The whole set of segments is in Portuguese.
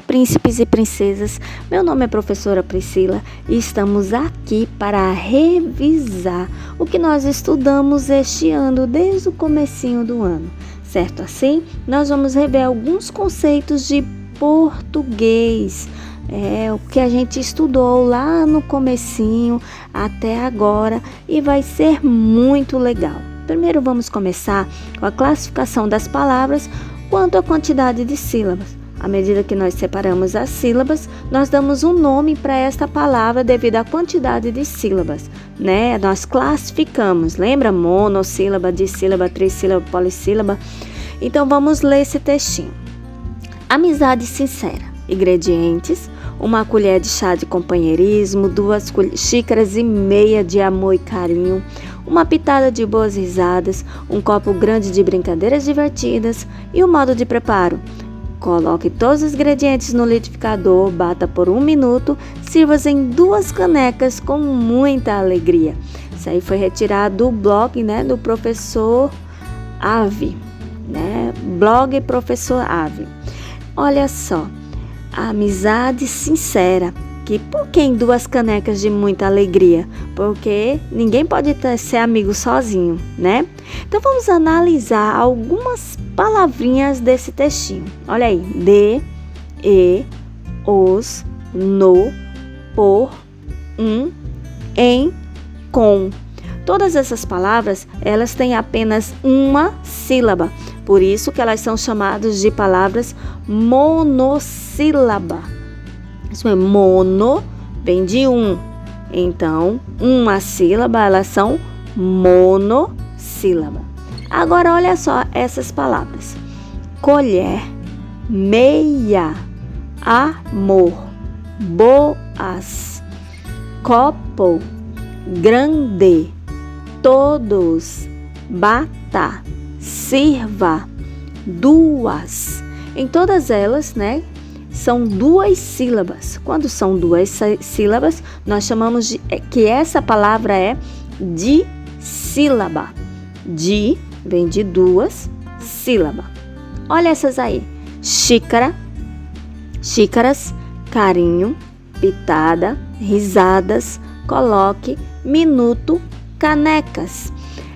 príncipes e princesas. Meu nome é professora Priscila e estamos aqui para revisar o que nós estudamos este ano, desde o comecinho do ano. Certo assim? Nós vamos rever alguns conceitos de português, o que a gente estudou lá no comecinho até agora e vai ser muito legal. Primeiro vamos começar com a classificação das palavras quanto à quantidade de sílabas. À medida que nós separamos as sílabas, nós damos um nome para esta palavra devido à quantidade de sílabas, né? Nós classificamos, lembra? Monossílaba, dissílaba, trissílaba, polissílaba. Então vamos ler esse textinho. Amizade sincera. Ingredientes: uma colher de chá de companheirismo, 2 xícaras e meia de amor e carinho, uma pitada de boas risadas, um copo grande de brincadeiras divertidas. E o modo de preparo: coloque todos os ingredientes no liquidificador, bata por 1 minuto, sirva em 2 canecas com muita alegria. Isso aí foi retirado do blog, do professor Ave, blog Professor Ave. Olha só, a amizade sincera. Por que em 2 canecas de muita alegria? Porque ninguém pode ser amigo sozinho, né? Então vamos analisar algumas palavrinhas desse textinho. Olha aí: de, e, os, no, por, em, com. Todas essas palavras, elas têm apenas uma sílaba. Por isso que elas são chamadas de palavras monossílaba. Isso é mono, vem de um. Então, uma sílaba, elas são monossílaba. Agora, olha só essas palavras: colher, meia, amor, boas, copo, grande, todos, bata, sirva, 2. Em todas elas, são 2 sílabas. Quando são 2 sílabas, nós chamamos que essa palavra é dissílaba. Di vem de 2 sílabas. Olha essas aí: xícara, xícaras, carinho, pitada, risadas, coloque, minuto, canecas.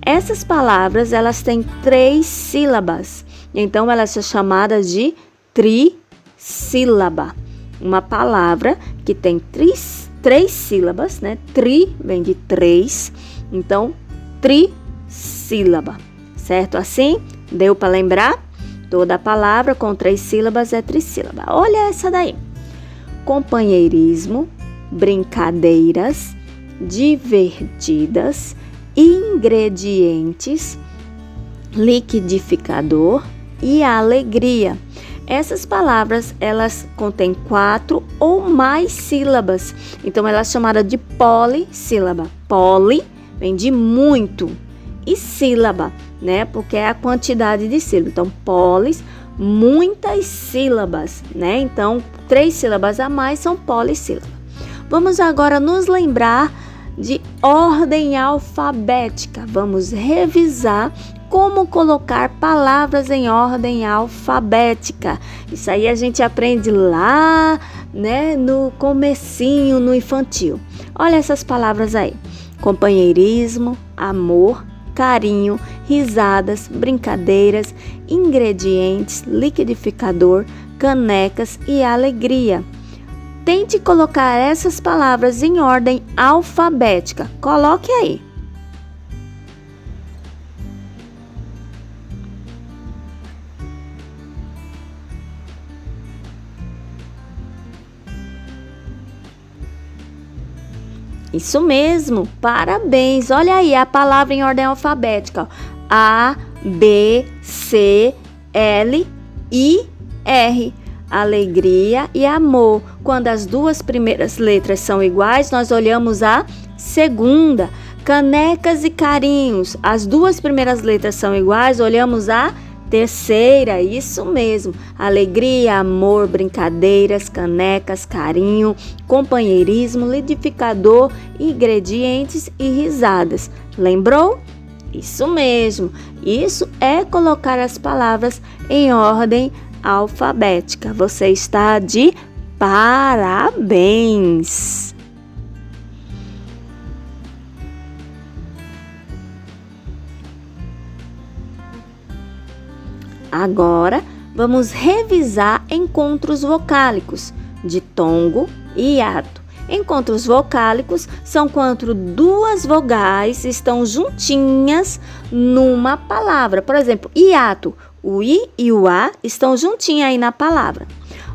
Essas palavras, elas têm 3 sílabas. Então, elas são chamadas de trissílaba. Uma palavra que tem 3 sílabas, Tri vem de 3. Então, trissílaba. Certo assim? Deu para lembrar? Toda palavra com 3 sílabas é trissílaba. Olha essa daí: companheirismo, brincadeiras, divertidas, ingredientes, liquidificador e alegria. Essas palavras, elas contêm 4 ou mais sílabas. Então, ela é chamada de polissílaba. Poli vem de muito e sílaba, porque é a quantidade de sílabas. Então, polis, muitas sílabas, Então, 3 sílabas a mais são polissílaba. Vamos agora nos lembrar de ordem alfabética. Vamos revisar como colocar palavras em ordem alfabética. Isso aí a gente aprende lá, no comecinho, no infantil. Olha essas palavras aí: companheirismo, amor, carinho, risadas, brincadeiras, ingredientes, liquidificador, canecas e alegria. Tente colocar essas palavras em ordem alfabética. Coloque aí. Isso mesmo, parabéns! Olha aí a palavra em ordem alfabética: A, B, C, L, I, R. Alegria e amor. Quando as 2 primeiras letras são iguais, nós olhamos a segunda. Canecas e carinhos. As 2 primeiras letras são iguais, olhamos a terceira. Isso mesmo. Alegria, amor, brincadeiras, canecas, carinho, companheirismo, liquidificador, ingredientes e risadas. Lembrou? Isso mesmo. Isso é colocar as palavras em ordem alfabética. Você está de parabéns! Agora, vamos revisar encontros vocálicos, ditongo e hiato. Encontros vocálicos são quando duas vogais estão juntinhas numa palavra. Por exemplo, hiato, o I e o A estão juntinhos aí na palavra.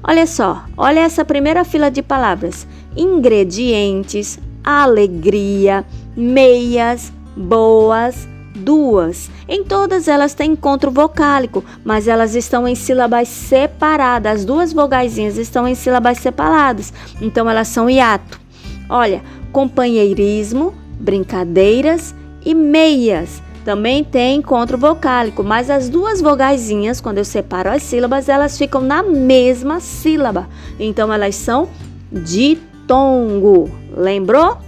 Olha só, olha essa primeira fila de palavras. Ingredientes, alegria, meias, boas, duas. Em todas elas tem encontro vocálico, mas elas estão em sílabas separadas. As duas vogaizinhas estão em sílabas separadas, então elas são hiato. Olha, companheirismo, brincadeiras e meias. Também tem encontro vocálico, mas as duas vogaizinhas, quando eu separo as sílabas, elas ficam na mesma sílaba. Então elas são ditongo. Lembrou?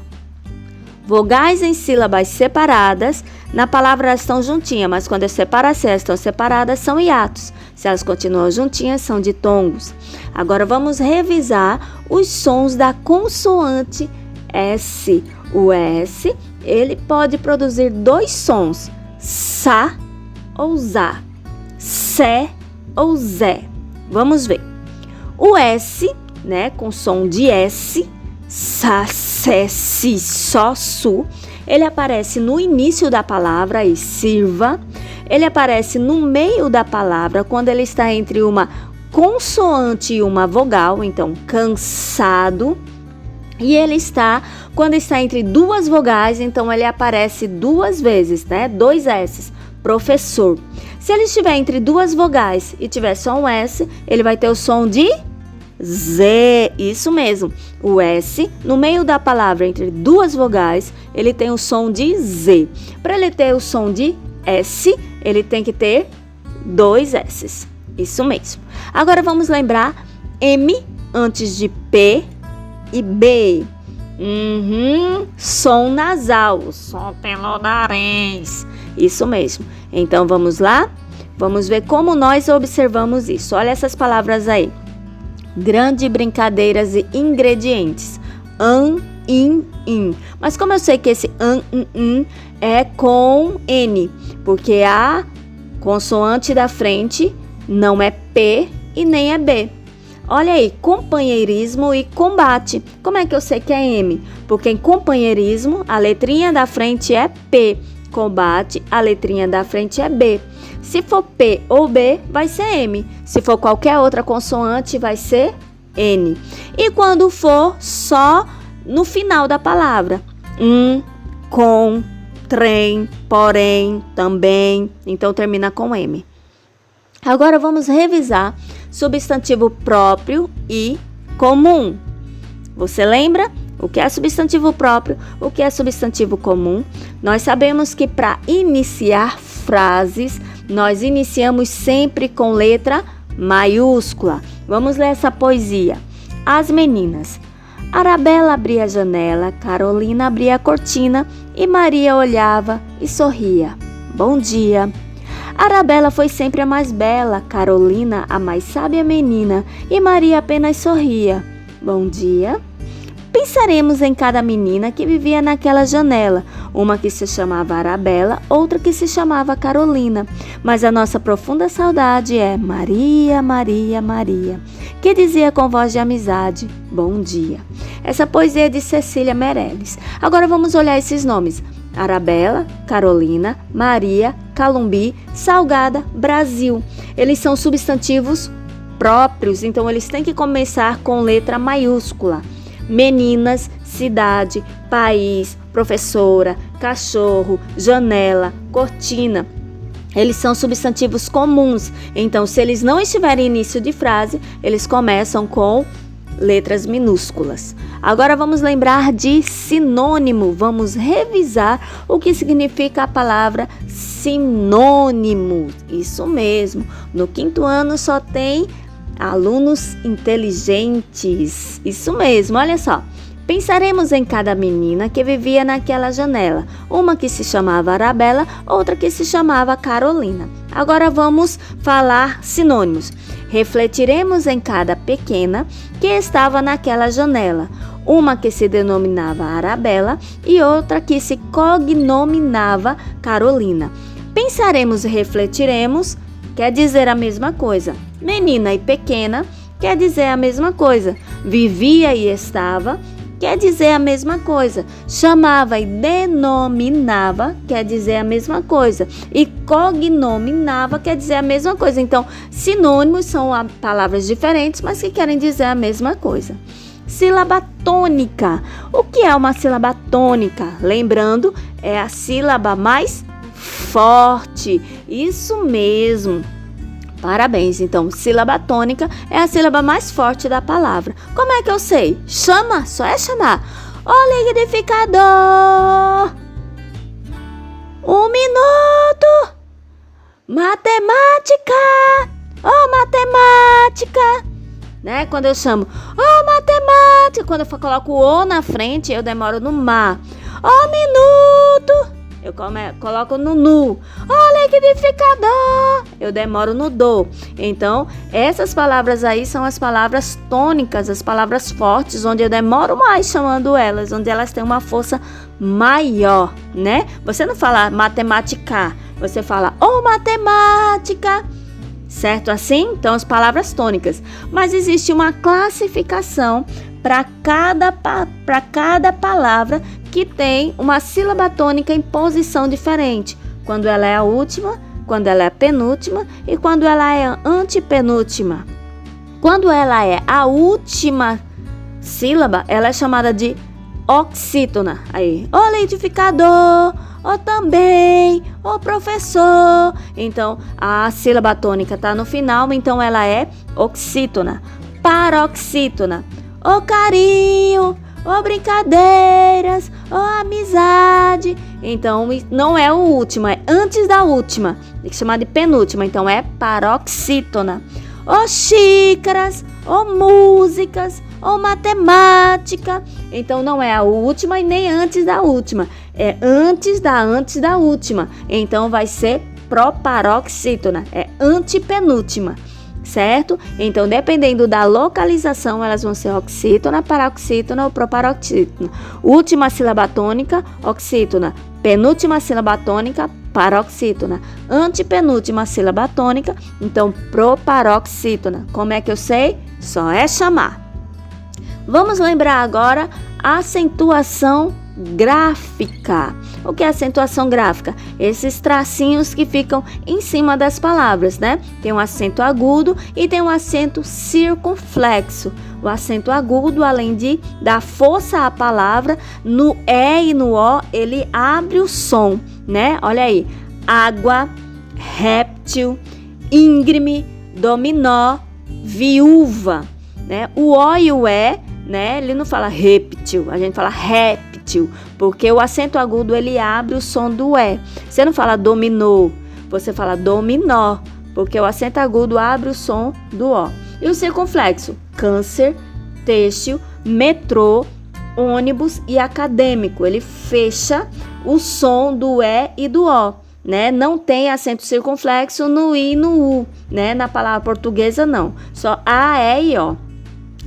Vogais em sílabas separadas, na palavra elas estão juntinhas, mas quando eu separo as elas estão separadas, são hiatos. Se elas continuam juntinhas, são ditongos. Agora vamos revisar os sons da consoante S. O S, ele pode produzir dois sons, sa ou zá, sé ou zé. Vamos ver. O S, né, com som de S, sa, sé, si, só, su, ele aparece no início da palavra e sirva. Ele aparece no meio da palavra quando ele está entre uma consoante e uma vogal, então cansado. E ele está, quando está entre duas vogais, então ele aparece duas vezes, né? Dois S, professor. Se ele estiver entre duas vogais e tiver só um S, ele vai ter o som de Z, isso mesmo. O S, no meio da palavra, entre duas vogais, ele tem o som de Z. Para ele ter o som de S, ele tem que ter dois S's. Isso mesmo. Agora vamos lembrar M antes de P e B. Som nasal, som pelo nariz. Isso mesmo. Então vamos lá? Vamos ver como nós observamos isso. Olha essas palavras aí. Grande, brincadeiras e ingredientes. In. Mas como eu sei que esse é com N, porque a consoante da frente não é P e nem é B. Olha aí, companheirismo e combate. Como é que eu sei que é M? Porque em companheirismo, a letrinha da frente é P. Combate, a letrinha da frente é B. Se for P ou B, vai ser M. Se for qualquer outra consoante, vai ser N. E quando for só no final da palavra, com, trem, porém, também, então termina com M. Agora vamos revisar substantivo próprio e comum. Você lembra? O que é substantivo próprio? O que é substantivo comum? Nós sabemos que para iniciar frases, nós iniciamos sempre com letra maiúscula. Vamos ler essa poesia. As meninas. Arabella abria a janela, Carolina abria a cortina e Maria olhava e sorria. Bom dia. Arabella foi sempre a mais bela, Carolina a mais sábia menina e Maria apenas sorria. Bom dia. Pensaremos em cada menina que vivia naquela janela, uma que se chamava Arabella, outra que se chamava Carolina. Mas a nossa profunda saudade é Maria, Maria, Maria, que dizia com voz de amizade, bom dia. Essa poesia é de Cecília Meirelles. Agora vamos olhar esses nomes. Arabella, Carolina, Maria, Calumbi, Salgada, Brasil. Eles são substantivos próprios, então eles têm que começar com letra maiúscula. Meninas, cidade, país, professora, cachorro, janela, cortina. Eles são substantivos comuns, então se eles não estiverem em início de frase, eles começam com letras minúsculas. Agora vamos lembrar de sinônimo. Vamos revisar o que significa a palavra sinônimo. Isso mesmo. No 5º ano só tem alunos inteligentes. Isso mesmo, olha só. Pensaremos em cada menina que vivia naquela janela, uma que se chamava Arabella, outra que se chamava Carolina. Agora vamos falar sinônimos. Refletiremos em cada pequena que estava naquela janela, uma que se denominava Arabella e outra que se cognominava Carolina. Pensaremos e refletiremos quer dizer a mesma coisa. Menina e pequena quer dizer a mesma coisa. Vivia e estava quer dizer a mesma coisa. Chamava e denominava quer dizer a mesma coisa. E cognominava quer dizer a mesma coisa. Então, sinônimos são palavras diferentes, mas que querem dizer a mesma coisa. Sílaba tônica. O que é uma sílaba tônica? Lembrando, é a sílaba mais forte. Isso mesmo. Parabéns. Então, sílaba tônica é a sílaba mais forte da palavra. Como é que eu sei? Chama, só é chamar. O liquidificador. 1 minuto. Matemática. Oh, matemática. Né? Quando eu chamo, oh, matemática. Quando eu coloco o O na frente, eu demoro no ma. Oh, minuto. Eu coloco no nu. Oh, liquidificador. Eu demoro no do. Então, essas palavras aí são as palavras tônicas, as palavras fortes, onde eu demoro mais chamando elas, onde elas têm uma força maior, né? Você não fala matemática, você fala, oh, matemática. Certo assim? Então, as palavras tônicas. Mas existe uma classificação para cada palavra que tem uma sílaba tônica em posição diferente. Quando ela é a última, quando ela é a penúltima e quando ela é a antepenúltima. Quando ela é a última sílaba, ela é chamada de oxítona. Aí, o liquidificador, o também, o professor. Então, a sílaba tônica está no final, então ela é oxítona. Paroxítona. O carinho, o brincadeiras, o amizade. Então, não é o último, é antes da última. Tem que chamar de penúltima, então é paroxítona. O xícaras, o músicas, o matemática. Então, não é a última e nem antes da última. É antes da última. Então, vai ser proparoxítona, é antepenúltima. Certo? Então, dependendo da localização, elas vão ser oxítona, paroxítona ou proparoxítona. Última sílaba tônica, oxítona. Penúltima sílaba tônica, paroxítona. Antepenúltima sílaba tônica, então proparoxítona. Como é que eu sei? Só é chamar. Vamos lembrar agora a acentuação gráfica. O que é acentuação gráfica? Esses tracinhos que ficam em cima das palavras, né? Tem um acento agudo e tem um acento circunflexo. O acento agudo, além de dar força à palavra, no E e no O, ele abre o som, né? Olha aí. Água, réptil, íngreme, dominó, viúva, né? O O e o E, né? Ele não fala réptil, a gente fala réptil, porque o acento agudo ele abre o som do E. Você não fala dominou, você fala dominó, porque o acento agudo abre o som do O. E o circunflexo? Câncer, têxtil, metrô, ônibus e acadêmico. Ele fecha o som do E e do O, né? Não tem acento circunflexo no I e no U, né? Na palavra portuguesa não, só A, E e O.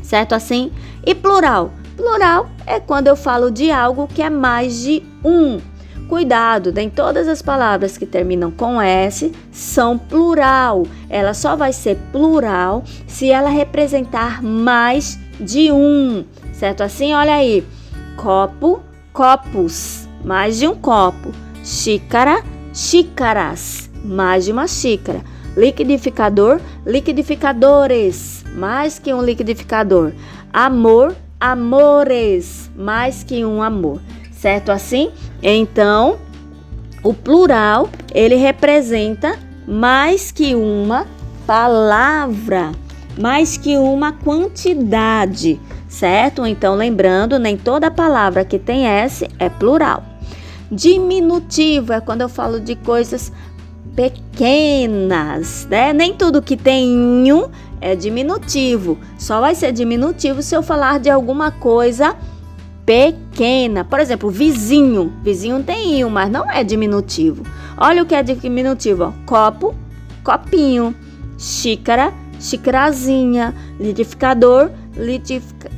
Certo assim? E plural? Plural é quando eu falo de algo que é mais de um. Cuidado, nem todas as palavras que terminam com S são plural. Ela só vai ser plural se ela representar mais de um. Certo assim? Olha aí. Copo, copos, mais de um copo. Xícara, xícaras, mais de uma xícara. Liquidificador, liquidificadores, mais que um liquidificador. Amor, amores, mais que um amor. Certo assim? Então, o plural, ele representa mais que uma palavra, mais que uma quantidade, certo? Então, lembrando, nem toda palavra que tem S é plural. Diminutivo é quando eu falo de coisas pequenas, né? Nem tudo que tem um é diminutivo. Só vai ser diminutivo se eu falar de alguma coisa pequena. Por exemplo, vizinho. Vizinho tem "-io", mas não é diminutivo. Olha o que é diminutivo, ó. Copo, copinho. Xícara, xicrazinha. Liquidificador,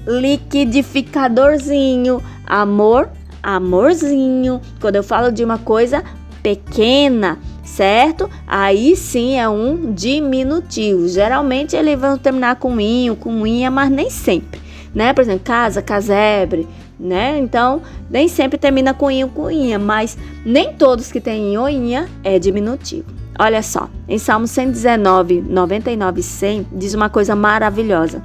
liquidificadorzinho. Amor, amorzinho. Quando eu falo de uma coisa pequena, certo? Aí sim é um diminutivo. Geralmente eles vão terminar com "inho", com "inha", mas nem sempre, né? Por exemplo, casa, casebre, né? Então, nem sempre termina com "inho", com "inha", mas nem todos que têm "inho" ou "inha" é diminutivo. Olha só, em Salmo 119, 99 e 100, diz uma coisa maravilhosa.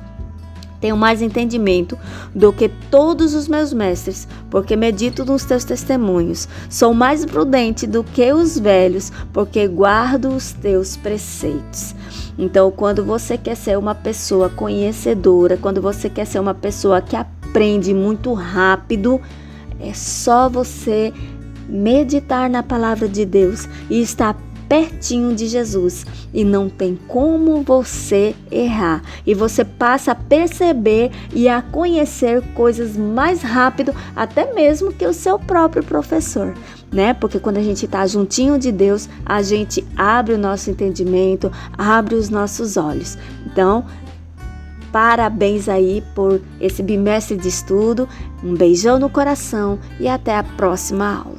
Tenho mais entendimento do que todos os meus mestres, porque medito nos teus testemunhos. Sou mais prudente do que os velhos, porque guardo os teus preceitos. Então, quando você quer ser uma pessoa conhecedora, quando você quer ser uma pessoa que aprende muito rápido, é só você meditar na palavra de Deus e estar pertinho de Jesus, e não tem como você errar, e você passa a perceber e a conhecer coisas mais rápido até mesmo que o seu próprio professor, né? Porque quando a gente está juntinho de Deus, a gente abre o nosso entendimento, abre os nossos olhos. Então, parabéns aí por esse bimestre de estudo, um beijão no coração e até a próxima aula.